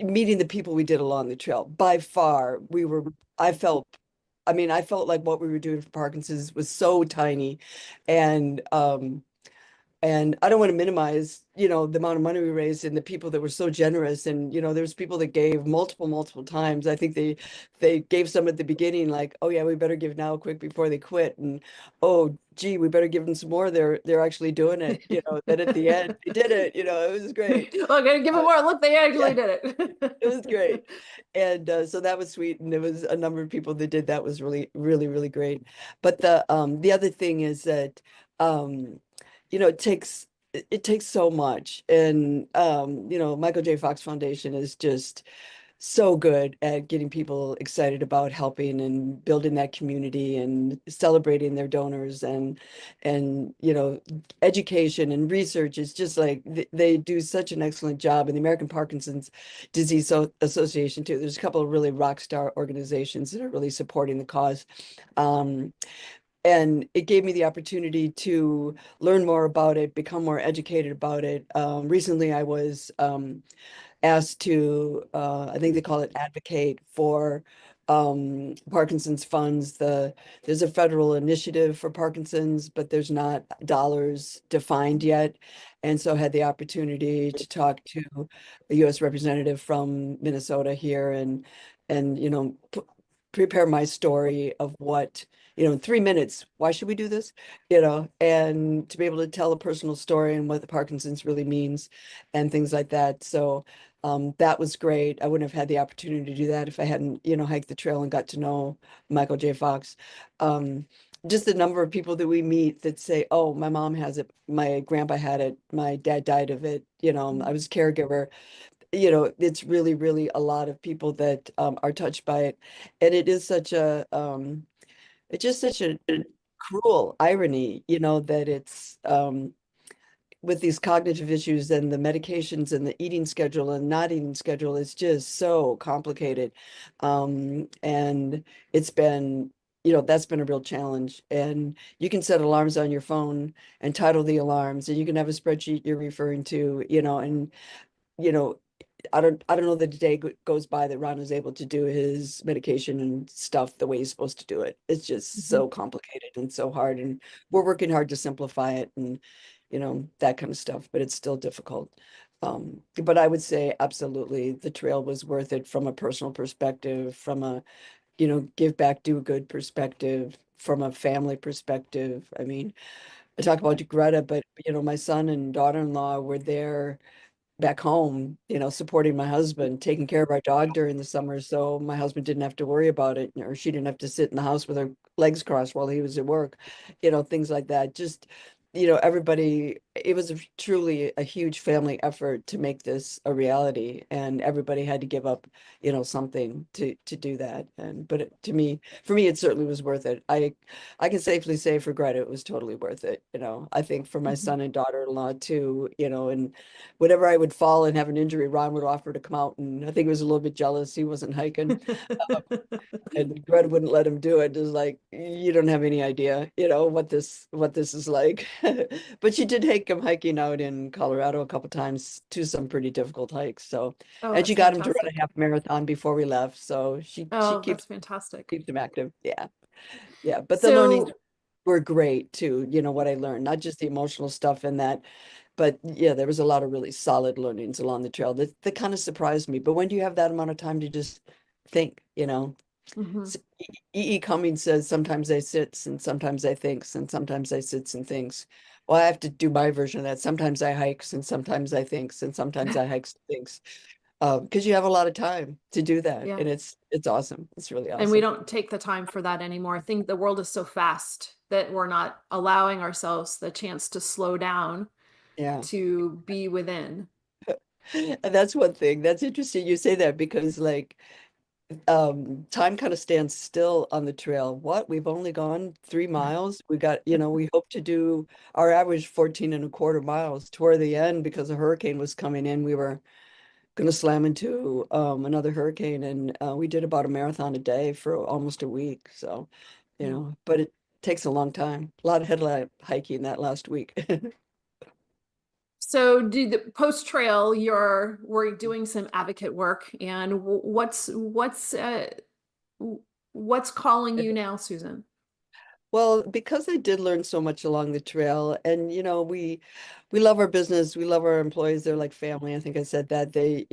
meeting the people we did along the trail. By far, I felt, I felt like what we were doing for Parkinson's was so tiny. And I don't want to minimize, the amount of money we raised and the people that were so generous. And, there's people that gave multiple times. I think they gave some at the beginning, like, oh yeah, we better give now quick before they quit. And oh gee, we better give them some more. They're actually doing it, then at the end they did it, it was great. Well, gotta give it Uh, more. Look, they actually yeah, did it was great. it. And so that was sweet. And there was a number of people that did that was really, really, really great. But the other thing is that, um, it takes so much. And, Michael J. Fox Foundation is just so good at getting people excited about helping and building that community and celebrating their donors and education and research is just like they do such an excellent job. And the American Parkinson's Disease Association too. There's a couple of really rock star organizations that are really supporting the cause. Um, and it gave me the opportunity to learn more about it, become more educated about it. Recently, I was asked to, I think they call it advocate for Parkinson's funds. There's a federal initiative for Parkinson's, but there's not dollars defined yet. And so I had the opportunity to talk to a U.S. representative from Minnesota here and prepare my story of what, in 3 minutes, why should we do this? And to be able to tell a personal story and what the Parkinson's really means and things like that. So that was great. I wouldn't have had the opportunity to do that if I hadn't, hiked the trail and got to know Michael J. Fox. Um, just the number of people that we meet that say, oh, my mom has it, my grandpa had it, my dad died of it, I was a caregiver. It's really, really a lot of people that are touched by it. And it is it's just such a cruel irony, that it's with these cognitive issues and the medications and the eating schedule and not eating schedule is just so complicated. And it's been, that's been a real challenge. And you can set alarms on your phone and title the alarms, and you can have a spreadsheet you're referring to, and, you know, I don't know that a day goes by that Ron is able to do his medication and stuff the way he's supposed to do it. It's just so complicated and so hard, and we're working hard to simplify it and that kind of stuff, but it's still difficult. But I would say absolutely the trail was worth it from a personal perspective, from a give back, do good perspective, from a family perspective. I mean, I talk about Greta, but my son and daughter-in-law were there back home, supporting my husband, taking care of our dog during the summer. So my husband didn't have to worry about it, or she didn't have to sit in the house with her legs crossed while he was at work, things like that. Just, everybody, it was truly a huge family effort to make this a reality. And everybody had to give up, something to do that. But for me, it certainly was worth it. I can safely say for Greta, it was totally worth it. I think for my son and daughter-in-law too, and whenever I would fall and have an injury, Ron would offer to come out, and I think he was a little bit jealous he wasn't hiking. And Greta wouldn't let him do it. It was like, you don't have any idea, what this is like. But she did take him hiking out in Colorado a couple times to some pretty difficult hikes. So, Oh, and she that's got him to run a fantastic. half marathon before we left. So she Oh, keeps that's fantastic. him active. Yeah. Yeah. But the learnings So, were great too. What I learned, not just the emotional stuff and that, but yeah, there was a lot of really solid learnings along the trail that kind of surprised me. But when do you have that amount of time to just think, mhm. So E. Cummings says sometimes I sits and sometimes I thinks and sometimes I sits and thinks. Well, I have to do my version of that. Sometimes I hikes and sometimes I thinks and sometimes I hikes and thinks. Because you have a lot of time to do that, Yeah. and it's awesome. It's really And we awesome. don't take the time for that anymore. I think the world is so fast that we're not allowing ourselves the chance to slow down, Yeah. to be within. And that's one thing. That's interesting you say that because like time kind of stands still on the trail. What? We've only gone 3 miles. We got, we hope to do our average 14 and a quarter miles toward the end because a hurricane was coming in. We were going to slam into another hurricane, and we did about a marathon a day for almost a week. So, but it takes a long time. A lot of headlight hiking that last week. So do the post trail, we're doing some advocate work, and what's calling you now, Susan? Well, because I did learn so much along the trail, and we love our business, we love our employees, they're like family. I think I said that. They,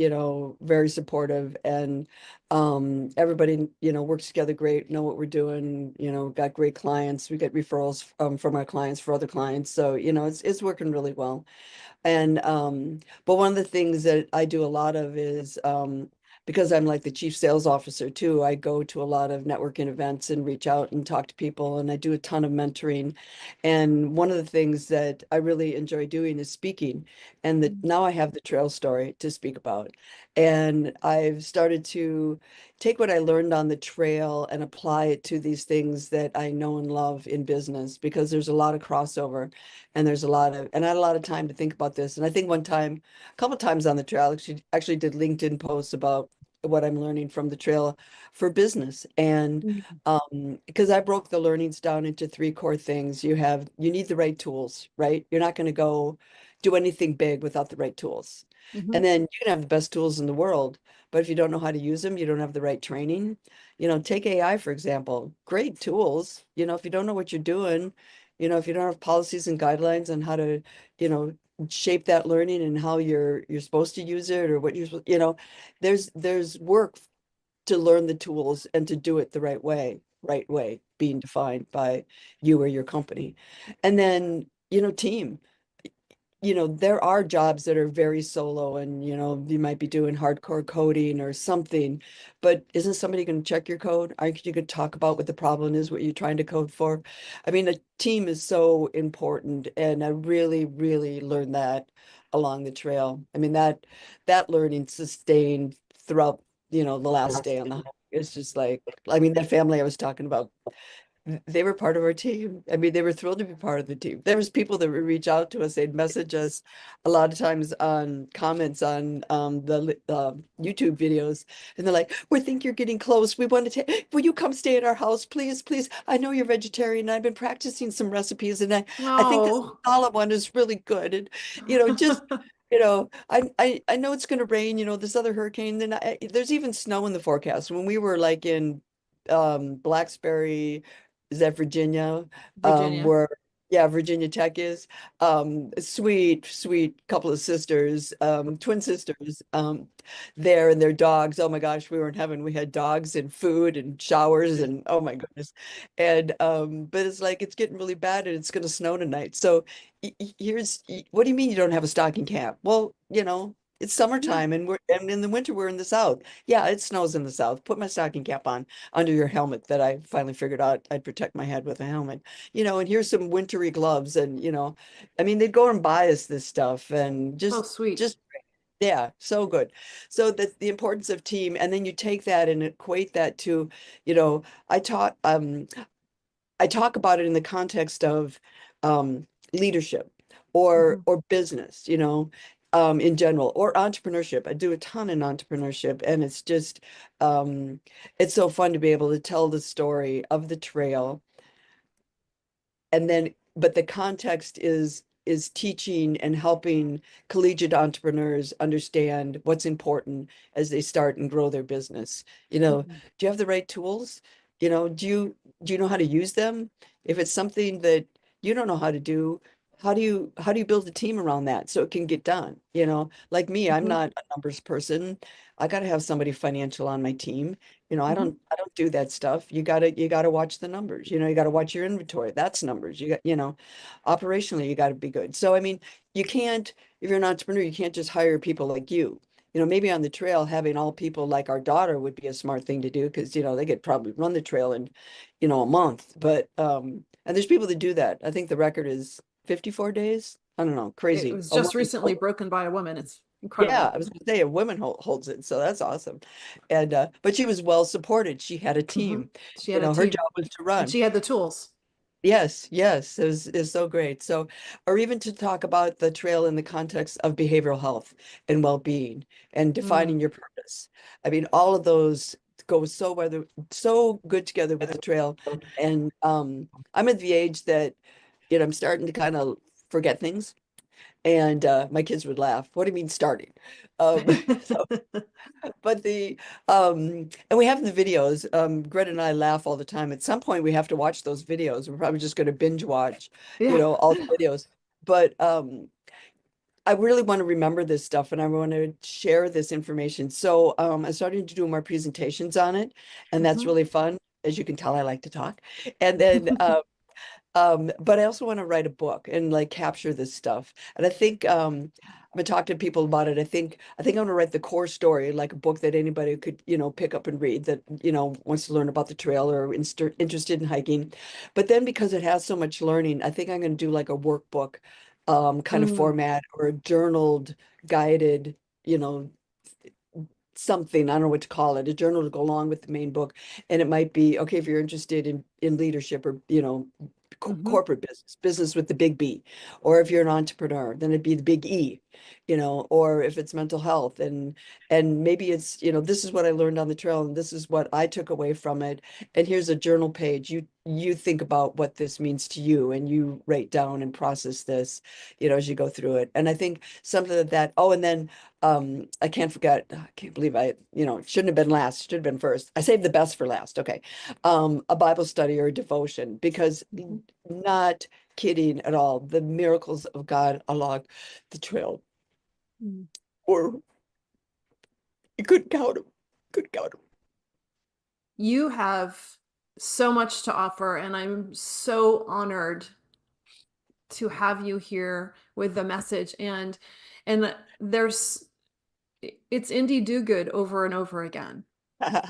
very supportive, and everybody, works together great, know what we're doing, got great clients. We get referrals from our clients for other clients. So, it's working really well. And but one of the things that I do a lot of is because I'm like the chief sales officer too, I go to a lot of networking events and reach out and talk to people, and I do a ton of mentoring. And one of the things that I really enjoy doing is speaking. And that now I have the trail story to speak about. And I've started to take what I learned on the trail and apply it to these things that I know and love in business, because there's a lot of crossover. And and I had a lot of time to think about this. And I think one time, a couple times on the trail, actually did LinkedIn posts about what I'm learning from the trail for business. And because I broke the learnings down into three core things. You need the right tools, right? You're not going to go do anything big without the right tools. And Mhm. then you can have the best tools in the world, but if you don't know how to use them, you don't have the right training. Take AI, for example, great tools. If you don't know what you're doing, if you don't have policies and guidelines on how to, shape that learning and how you're supposed to use it, or what there's work to learn the tools and to do it the right way being defined by you or your company. And then, team. There are jobs that are very solo, and, you might be doing hardcore coding or something, but isn't somebody going to check your code? Aren't you going to talk about what the problem is, what you're trying to code for? I mean, a team is so important, and I really, really learned that along the trail. I mean, that learning sustained throughout, the last day on the hike. It's just like, I mean, that family I was talking about, they were part of our team. I mean, they were thrilled to be part of the team. There was people that would reach out to us. They'd message us a lot of times on comments on the YouTube videos. And they're like, we think you're getting close. We want to take, will you come stay at our house? Please, please. I know you're vegetarian. I've been practicing some recipes and I think this Oh. olive one is really good. And, just, I know it's going to rain, this other hurricane. Then there's even snow in the forecast. When we were like in Blacksburg, is that Virginia? Virginia. Where yeah, Virginia Tech is. Sweet, sweet couple of sisters, twin sisters, there and their dogs. Oh my gosh, we were in heaven. We had dogs and food and showers and oh my goodness. And but it's like it's getting really bad and it's gonna snow tonight. So what do you mean you don't have a stocking cap? Well, it's Yeah. summertime and in the winter we're in the south. Yeah, it snows in the south. Put my stocking cap on under your helmet that I finally figured out I'd protect my head with a helmet. And here's some wintry gloves and I mean they'd go and buy us this stuff and So sweet. yeah, so good. So the importance of team, and then you take that and equate that to, I taught I talk about it in the context of leadership or Mhm. or business, in general, or entrepreneurship. I do a ton in entrepreneurship, and it's just it's so fun to be able to tell the story of the trail, and then but the context is teaching and helping collegiate entrepreneurs understand what's important as they start and grow their business. Mhm. Do you have the right tools? Do you know how to use them? If it's something that you don't know how to do, how do you build a team around that so it can get done? Like me, I'm Mhm. not a numbers person. I got to have somebody financial on my team. I Mhm. don't do that stuff. You gotta watch the numbers. You got to watch your inventory. That's numbers. Operationally, you got to be good. So, I mean, you can't, if you're an entrepreneur, you can't just hire people like you. Maybe on the trail, having all people like our daughter would be a smart thing to do because, they could probably run the trail in, a month. But, and there's people that do that. I think the record is 54 days. I don't know, It crazy. was A just woman, recently broken by a woman. It's yeah, incredible. I was gonna say a woman holds it, so that's awesome. And but she was well supported. She had a Mhm. team. She had a Her team job was to and run. she had the tools. Yes, yes, is so great. So, or even to talk about the trail in the context of behavioral health and well-being and Mm. defining your purpose. I mean, all of those go so good together with the trail. And I'm at the age that, I'm starting to kind of forget things. And my kids would laugh. What do you mean starting? Um, so but and we have the videos. Greta and I laugh all the time. At some point we have to watch those videos. We're probably just going to binge watch, Yeah. all the videos. But I really want to remember this stuff and I want to share this information. So I started to do more presentations on it, and that's Mhm. really fun. As you can tell, I like to talk. And then but I also want to write a book and like capture this stuff. And I think I'm gonna talk to people about it. I think I'm gonna write the core story, like a book that anybody could, pick up and read that, wants to learn about the trail or interested in hiking. But then because it has so much learning, I think I'm gonna do like a workbook kind of Mm. format or a journaled, guided, you know, something, I don't know what to call it, a journal to go along with the main book. And it might be, okay, if you're interested in leadership or, Mhm. corporate business with the big B, or if you're an entrepreneur, then it'd be the big E, or if it's mental health and maybe it's, this is what I learned on the trail and this is what I took away from it. And here's a journal page. You think about what this means to you and you write down and process this, as you go through it. And I think something like that. Oh, and then I can't forget, I can't believe shouldn't have been last, should have been first. I saved the best for last. Okay. A Bible study or a devotion, because Mhm. not kidding at all, the miracles of God along the trail, Mm. or you couldn't count them. Couldn't count them. You have so much to offer, and I'm so honored to have you here with the message. And there's it's indie do good over and over again.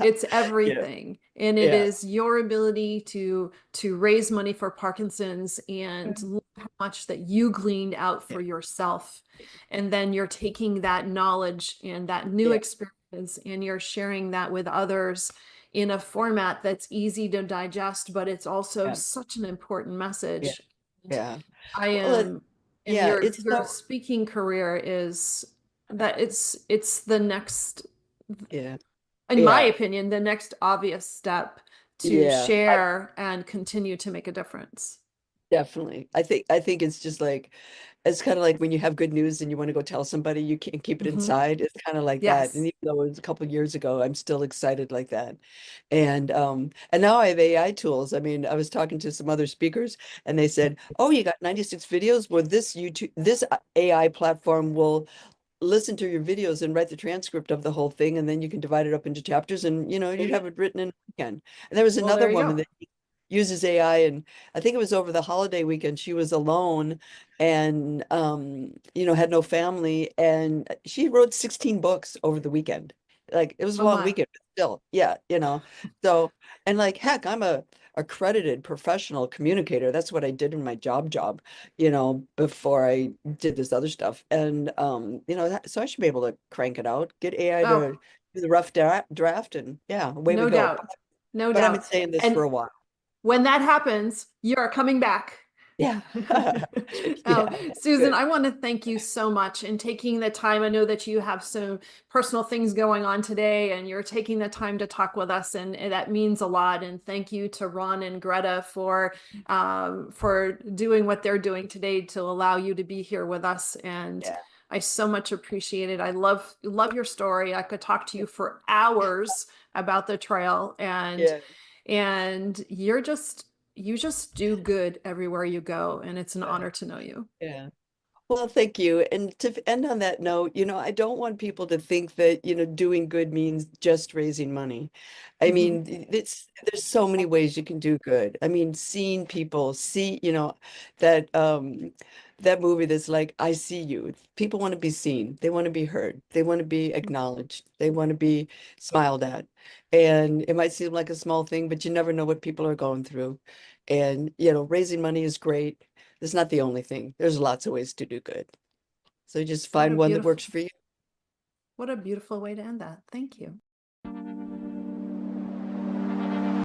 It's Yeah, everything. And it yeah, is your ability to raise money for Parkinson's and look how much that you gleaned out yeah, for yourself. And then you're taking that knowledge and that new yeah, experience and you're sharing that with others. in a format that's easy to digest, but it's also Yeah. such an important Yeah. message. Yeah. I Well, am, and yeah, your it's so, speaking career is that it's the next, yeah. in my Yeah. opinion, the next obvious step to Yeah. share and continue to make a difference. Definitely. I think it's just like it's kind of like when you have good news and you want to go tell somebody, you can't keep it Mhm. inside. It's kind of like that. And Yes. even though it was a couple of years ago, I'm still excited like that. And now I have AI tools. I mean, I was talking to some other speakers and they said, "Oh, you got 96 videos? Well, this AI platform will listen to your videos and write the transcript of the whole thing, and then you can divide it up into chapters and you'd have it written in a weekend." And there was Well, another there you woman go. that uses AI, and I think it was over the holiday weekend. She was alone and had no family, and she wrote 16 books over the weekend. Like it was a Oh long my. weekend, but still, yeah. So, and like heck, I'm a accredited professional communicator. That's what I did in my job, before I did this other stuff. And so I should be able to crank it out, get AI Oh, to do the rough draft, and yeah, away we no go. doubt. No But I've been doubt. saying this for And a while. when that happens, you're coming back. Yeah. Oh, Yeah. Susan, Good. I want to thank you so much in taking the time. I know that you have some personal things going on today and you're taking the time to talk with us, and that means a lot. And thank you to Ron and Greta for doing what they're doing today to allow you to be here with us. And Yeah. I so much appreciate it. I love your story. I could talk to you for hours about the trail, Yeah. and you just do good everywhere you go, and it's an honor to know you. Yeah. Well, thank you. And to end on that note, I don't want people to think that, doing good means just raising money. I Mhm. mean, there's so many ways you can do good. I mean, seeing people see, that movie that's like, I see you. People want to be seen. They want to be heard. They want to be acknowledged. They want to be smiled at. And it might seem like a small thing, but you never know what people are going through. And, raising money is great. It's not the only thing. There's lots of ways to do good. So just What find a one that beautiful, works for you. what a beautiful way to end that. Thank you.